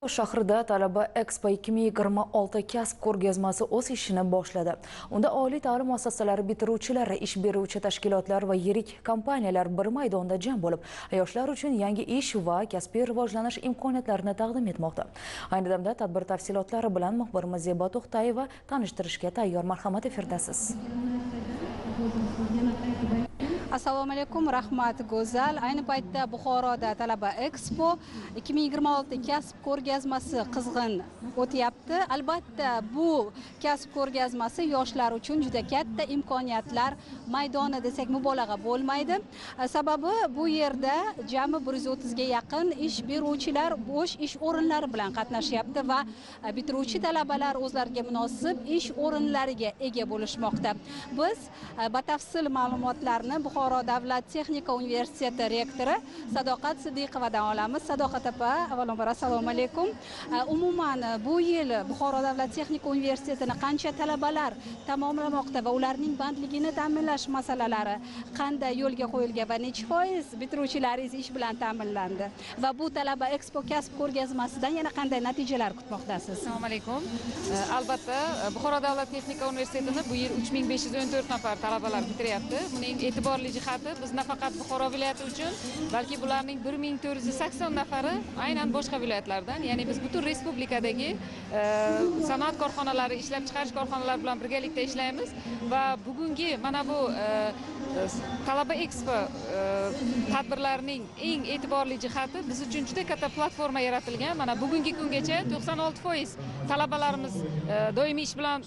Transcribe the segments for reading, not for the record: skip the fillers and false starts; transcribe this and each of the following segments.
Shahrida Talaba Expo 2026 kasb ko'rgazmasi o'z ishini boshladi. Unda oliy ta'lim muassasalari bitiruvchilari, ish beruvchi tashkilotlar va yirik kompaniyalar bir maydonda jam bo'lib, yoshlar uchun yangi ish va kasbiy rivojlanish imkoniyatlarini taqdim etmoqda. Ayni damda tadbir tafsilotlari bilan muxbirimiz Zebo To'xtayeva tanishtirishga tayyor. Marhamat, efirdasiz. Assalomu alaykum, rahmat Go'zal. Ayni paytda Buxoroda Talaba Expo 2026 kasb ko'rgazmasi qizg'in o'tyapti. Albatta, bu kasb ko'rgazmasi yoshlar uchun juda katta imkoniyatlar maydoni desak mubolag'a bo'lmaydi. Sababi bu yerda jami 130 ga yaqin ish beruvchilar bo'sh ish o'rinlari bilan qatnashyapti va bitiruvchi talabalar o'zlariga munosib ish o'rinlariga ega bo'lishmoqda. Biz batafsil ma'lumotlarni Buxoro Davlat texnika universiteti rektori Sadoqat Sidiqovadan olamiz. Sadoqat opa, avvalambor assalomu alaykum. Umuman bu yil Buxoro Davlat texnika universitetini qancha talabalar tamomlamoqda va ularning bandligini ta'minlash masalalari qanday yo'lga qo'yilgan va necha foiz bitiruvchilaringiz ish bilan ta'minlandi va bu Talaba Expo kasb ko'rgazmasidan yana qanday natijalar kutmoqdasiz? Assalomu alaykum. Albatta, Buxoro Davlat texnika universitetini bu yil 3514 nafar talabalar bitiryapti. Buning e'tiborli jihati biz nafaqat Buxoro viloyati uchun, balki bularning 1480 nafari aynan boshqa viloyatlardan, ya'ni biz butun respublikadagi sanoat korxonalari, ishlab chiqarish korxonalari bilan birgalikda ishlaymiz va bugungi mana bu Talaba Expo tadbirlarining eng e'tiborli jihati biz uchun juda katta platforma yaratilgan. Mana bugungi kungacha 96% talabalarimiz doimiy ish bilan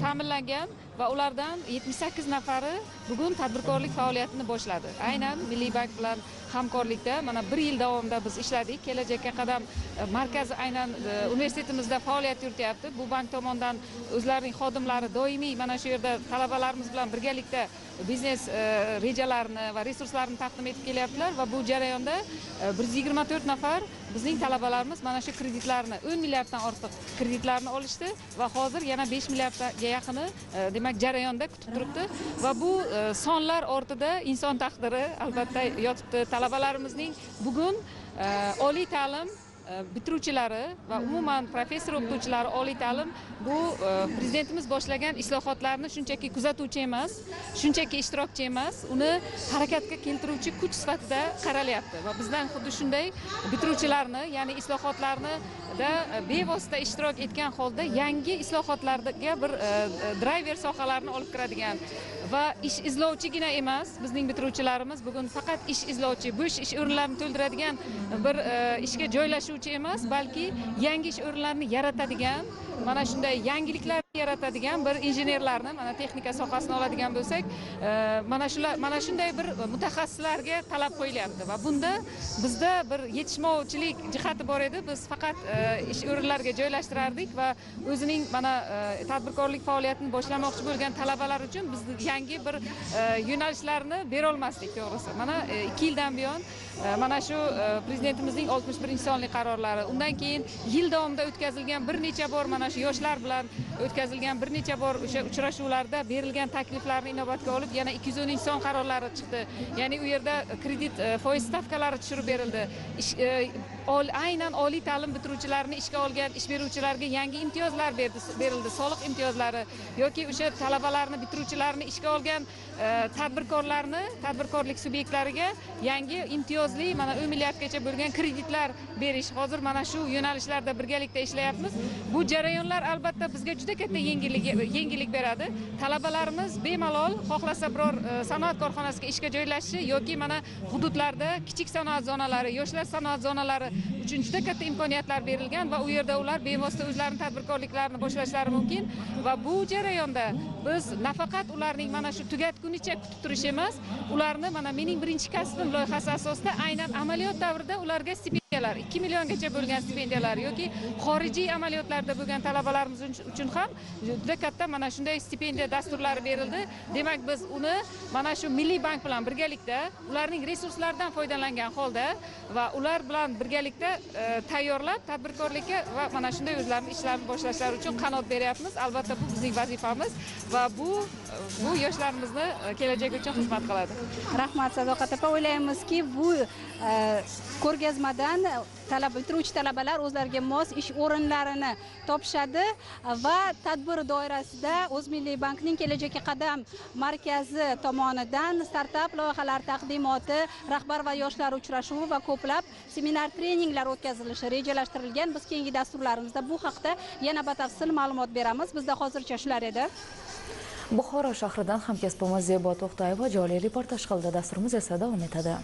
ta'minlangan va ulardan 78 nafari bugun tadbirkorlik faoliyatini boshladi. Aynan Milliy bank bilan hamkorlikda mana 1 yil davomida biz ishladik. Kelajakka qadam markaz aynan universitetimizda faoliyat yurityapti. Bu bank tomonidan o'zlarining xodimlari doimiy mana shu yerda talabalarimiz bilan birgalikda biznes rejalarini va resurslarini taqdim etib kelyaptilar va bu jarayonda 124 nafar bizning talabalarimiz mana shu kreditlarni 10 milliarddan ortiq kreditlarni olishdi va hozir yana 5 milliardga yaqini demak jarayonda kutib turibdi va bu sonlar ortida inson taqdiri albatta yotibdi. Talabalarimizning bugun oliy ta'lim bitiruvchilari va umuman professor o'qituvchilari oliy ta'lim bu prezidentimiz boshlagan islohotlarni shunchaki kuzatuvchi emas, shunchaki ishtirokchi emas, uni harakatga keltiruvchi kuch sifatida qaralyapti va bizdan xuddi shunday bitiruvchilarni, ya'ni islohotlarni da bevosita ishtirok etgan holda yangi islohotlarga bir driver sohalarni olib kiradigan va ish izlovchigina emas, bizning bitiruvchilarimiz bugun faqat ish izlovchi, bo'sh ish o'rinlarini to'ldiradigan bir ishga joylashuvchi emas, balki yangi ish o'rinlarini yaratadigan, mana shunday yangiliklar yaratadigan bir injenerlarni, mana texnika sohasini oladigan bo'lsak, mana shunday bir mutaxassislarga talab qo'yilyapti va bunda bizda bir yetishmovchilik jihati bor edi. Biz faqat ish o'rinlariga joylashtirardik va o'zining mana tadbirkorlik faoliyatini boshlamoqchi bo'lgan talabalar uchun biz yangi bir yo'nalishlarni bera olmasdik, to'g'risi. Mana 2 yildan buyon mana shu prezidentimizning 61-sonli qarorlari, undan keyin yil davomida o'tkazilgan bir necha bor mana shu yoshlar bilan o'tkazilgan bir necha bor o'sha uchrashuvlarda berilgan takliflarni inobatga olib yana 210-son qarorlari chiqdi. Ya'ni u yerda kredit foiz stavkalari tushirib berildi. Aynan oliy ta'lim bitiruvchilarini ishga olgan ish beruvchilarga yangi imtiyozlar berildi, soliq imtiyozlari yoki o'sha talabalarni bitiruvchilarni ishga olgan tadbirkorlarni, tadbirkorlik subyektlariga yangi imtiyozli mana 10 milliardgacha bo'lgan kreditlar berish. Hozir mana shu yo'nalishlarda birgalikda ishlayapmiz. Bu jarayonlar albatta bizga juda katta yengillik beradi. Talabalarimiz bemalol xohlasa biror sanoat korxonasiga ishga joylashishi yoki mana hududlarda kichik sanoat zonalari, yoshlar sanoat zonalari uchun juda katta imkoniyatlar berilgan va u yerda ular bevosita o'zlarining tadbirkorliklarini boshlashlari mumkin va bu jarayonda biz nafaqat ularning mana shu tugatgunicha kutib turish emas, ularni mana mening birinchi kasbim loyihasi asosida aynan amaliyot davrida ularga stipendiyalar, 2 milliongacha bo'lgan stipendiyalar yoki xorijiy amaliyotlarda bo'lgan talabalarimiz uchun ham juda katta mana shunday stipendiya dasturlari berildi. Demak, biz uni mana shu Milliy bank bilan birgalikda ularning resurslaridan foydalangan holda va ular bilan birgalikda tayyorlab tadbirkorlikka va mana shunday o'zlarining ishlarini boshlashlari uchun qanot beryapmiz. Albatta bu bizning vazifamiz va bu yoshlarimizni kelajak uchun xizmat qiladi. Rahmat Sadoqat opa, o'ylaymizki bu ko'rgazmadan keyin bitiruvchi talabalar o'zlariga mos ish o'rinlarini topishadi va tadbir doirasida O'zmilliy bankning Kelajakka qadam markazi tomonidan startap loyihalar taqdimoti, rahbar va yoshlar uchrashuvi va ko'plab seminar treninglar o'tkazilishi rejalashtirilgan. Biz keyingi dasturlarimizda bu haqda yana batafsil ma'lumot beramiz. Bizda hozircha shular edi. Buxoro shahridan hamkasbimiz Zebo To'xtayeva jonli reportaj qildi. Dasturimiz esa davom etadi.